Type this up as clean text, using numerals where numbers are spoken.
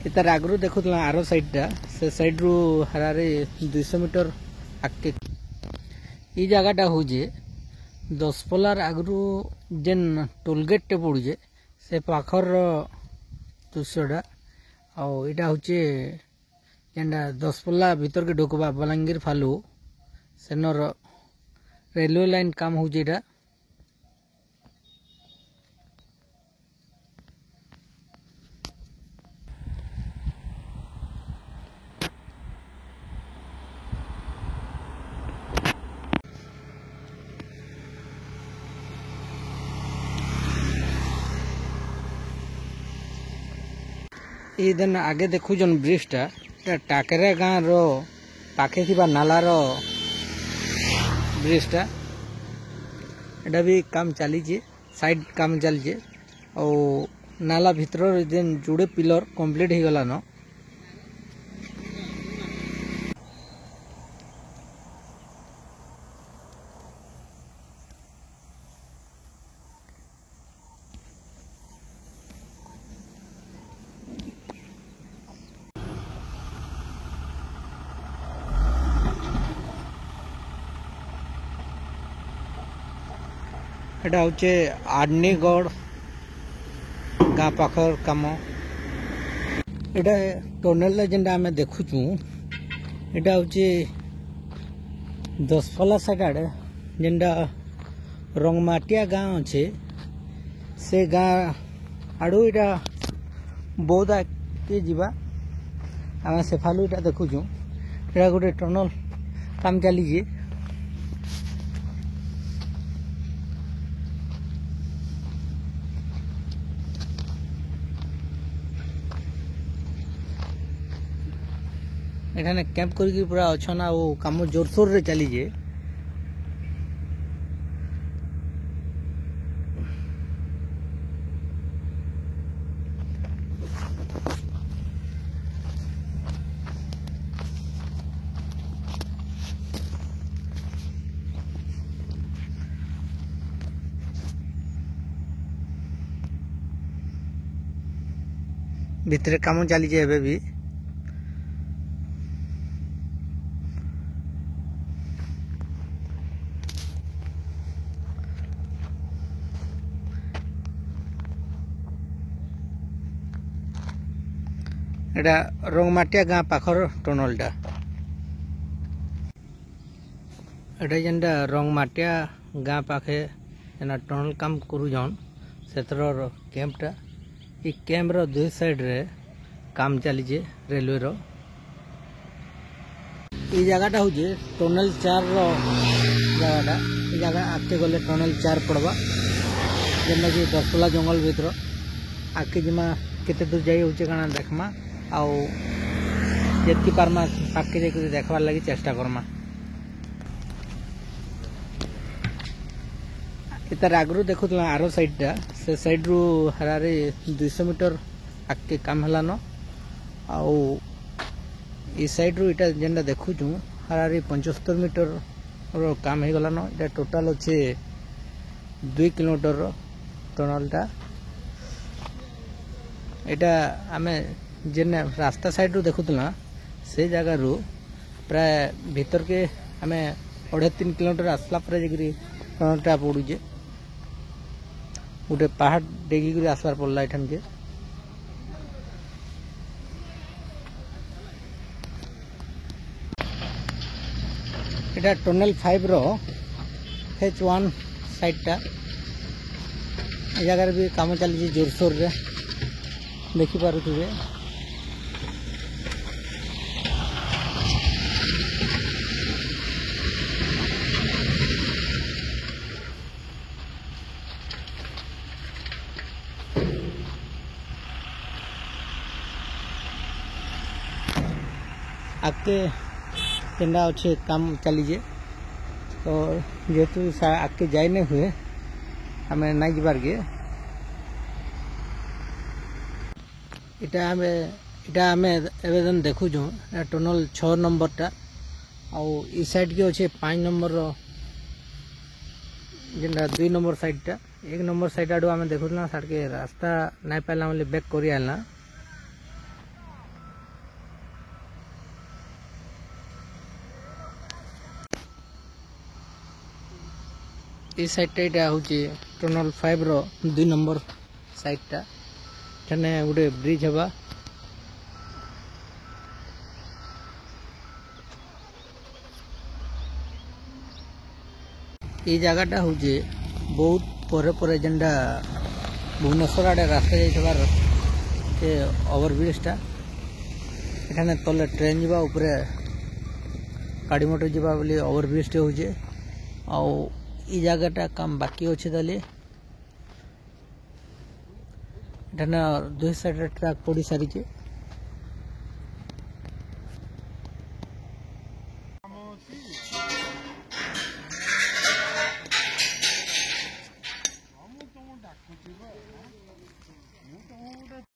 इतार आगु देखुला आर साइडटा से साइड रु हारे 200 मीटर आगे ये जगहटा हूँ दसपल्लार आगु जेन टोलगेट टे पड़ुचे से पाखर दृश्यटा आईटा हूँ जेनटा दसपल्ला भीतर के ढुकबा बलांगीर फालू सेनर रेलवे लाइन काम हूँ एटा ये दिन आगे देखु जन ब्रिजटा टाकेरा गाँ रो पाखे थी नालार ब्रिजटा एटा भी काम चली साइड काम चली और नाला भीतर जेन जुड़े पिलर कंप्लीट हो गला न एटा हूँ आडनीगढ़ गाँ पाखर कम एटा टनेल जेनटा आम देखुचु एटा हूँ दसपल्ला साइड आड़े जेनटा रंगमाटिया गाँ अच्छे से गाँ आड़ू इटा बहुत आगे जीवा आम से फालू इटा देखुचु एटा गोटे टनल काम चली एखाने कैंप करके पूरा अच्छा ना वो काम जोरसोर रे चली जे भितरे काम चली जे एबे भी एटा रंगमाटिया गाँ पाखर टनलटा एटा जेनटा रंगमाटिया गाँ पाखे एना टनल काम करूछन सेतर कैंपटा ये कैंप रो दुई साइड रे काम चली रेलवे रो ये जगहटा हूँ टनल 4 रो जगहटा ये जगह आगे गले टनल 4 पड़वा जेनटा कि दसपल्ला जंगल भीतर आगे जिमा केते दूर जाई होचे काना देखमा आउ जेतकी पारमा पाके जाके देखबार लगी चेष्टा करमा इतार आगु देखुला आर साइडटा से साइड रु हारे 200 मीटर आगे काम हलान आउ ई साइड रु इटा जेनटा देखुचु हारे 75 मीटर रो काम हो गलान इटा टोटल अच्छे 2 किलोमीटर रो टनलटा एटा आमे जेन रास्ता साइड रू देखुला से जगह रू प्राय भीतर के आमे 3.5 किलोमीटर आसला पर टनलटा पड़ुचे गोटे पहाड़ डेगी आसबार पड़ला एठान के एटा टनल 5 रो H1 साइडटा ए जगह भी काम चली जोरसोर रे देखि पारुथिबे आगे जेनटा अच्छे काम चली तो जेहेतु आगे जाए नहीं हुए आम नहीं जबार के इटा आम एवं देखुचु टनल 6 नंबरटा आउ ई साइड के अच्छे 5 नंबर जेनटा 2 नंबर साइडटा 1 नंबर साइड आड़ू आम देखुना साड़ के रास्ता नहीं पाला बैक कर এই সাইডটা এটা হচ্ছে টনল 5 র 2 নম্বর সাইডটা এখানে গোটে ব্রিজ হবা এই জায়গাটা হচ্ছে বহুত পরে পরে যেটা ভুবনেশ্বর আড়ে রাস্তা যাইবার সে ওভারব্রিজটা এখানে তলে ট্রেন যা উপরে গাড়ি মোটর যা বলে ওভারব্রিজটা হচ্ছে ଆଉ এই জায়গাটা কাম বাকি আছে তাহলে এখানে দুই সাইডে ট্রাক পড়ি সারিছে